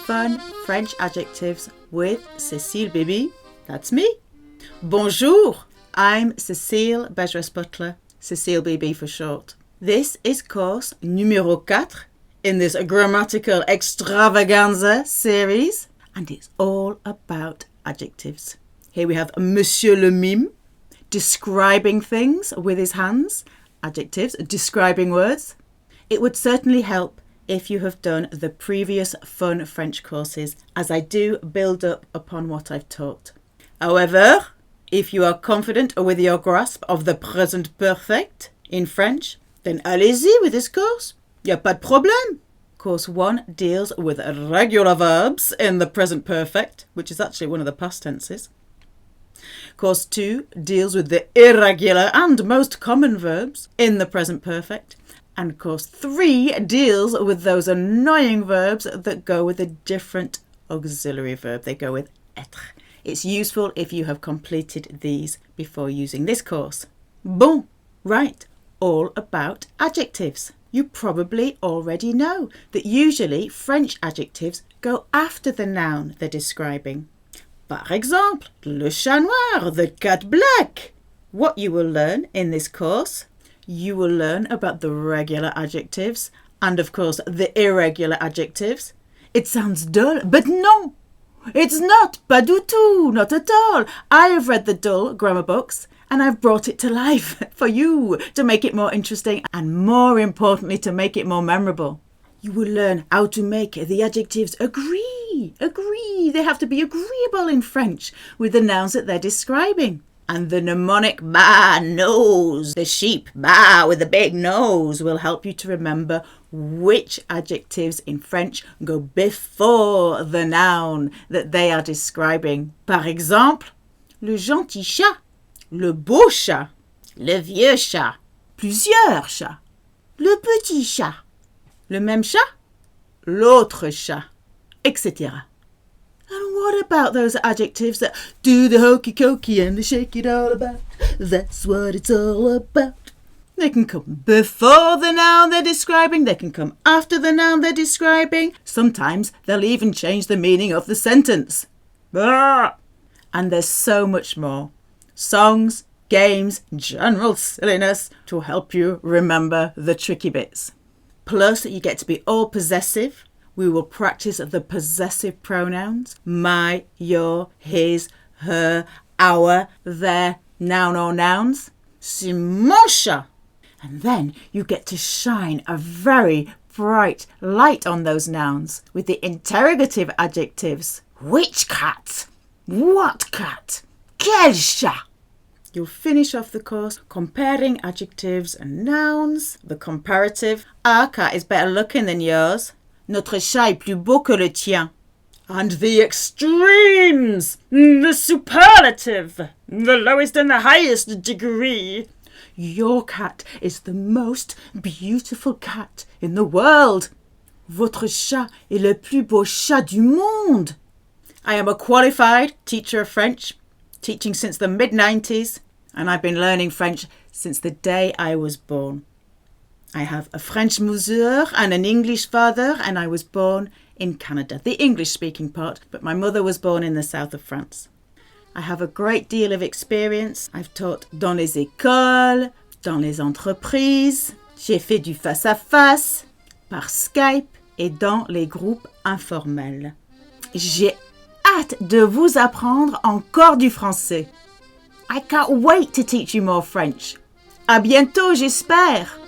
fun French adjectives with CecileBB. That's me. Bonjour, I'm Cecile Butler, CecileBB for short. This is course numéro 4 in this grammatical extravaganza series, and it's all about adjectives. Here we have Monsieur le Mime, describing things with his hands, adjectives, describing words. It would certainly help if you have done the previous fun French courses, as I do build up upon what I've taught. However, if you are confident with your grasp of the present perfect in French, then allez-y with this course. Y a pas de problème. Course 1 deals with regular verbs in the present perfect, which is actually one of the past tenses. Course 2 deals with the irregular and most common verbs in the present perfect. And course 3 deals with those annoying verbs that go with a different auxiliary verb. They go with être. It's useful if you have completed these before using this course. Bon, right, all about adjectives. You probably already know that usually French adjectives go after the noun they're describing. Par exemple, le chat noir, the cat black. What you will learn in this course: you will learn about the regular adjectives and, of course, the irregular adjectives. It sounds dull, but no, it's not, pas du tout, not at all. I have read the dull grammar books and I've brought it to life for you to make it more interesting and, more importantly, to make it more memorable. You will learn how to make the adjectives agree. They have to be agreeable in French with the nouns that they're describing. And the mnemonic ba, nose, the sheep, ba, with the big nose, will help you to remember which adjectives in French go before the noun that they are describing. Par exemple, le gentil chat, le beau chat, le vieux chat, plusieurs chats, le petit chat, le même chat, l'autre chat, etc. And what about those adjectives that do the hokey cokey and the shake it all about? That's what it's all about. They can come before the noun they're describing. They can come after the noun they're describing. Sometimes they'll even change the meaning of the sentence. And there's so much more. Songs, games, general silliness to help you remember the tricky bits. Plus, you get to be all possessive. We will practice the possessive pronouns: my, your, his, her, our, their, noun or nouns. C'est mon chat. And then you get to shine a very bright light on those nouns with the interrogative adjectives. Which cat? What cat? Quel chat? You'll finish off the course comparing adjectives and nouns. The comparative: our cat is better looking than yours. Notre chat est plus beau que le tien. And the extremes, the superlative, the lowest and the highest degree. Your cat is the most beautiful cat in the world. Votre chat est le plus beau chat du monde. I am a qualified teacher of French, teaching since the mid-90s, and I've been learning French since the day I was born. I have a French mother and an English father, and I was born in Canada, the English-speaking part, but my mother was born in the south of France. I have a great deal of experience. I've taught dans les écoles, dans les entreprises. J'ai fait du face-à-face, par Skype et dans les groupes informels. J'ai hâte de vous apprendre encore du français. I can't wait to teach you more French. À bientôt, j'espère.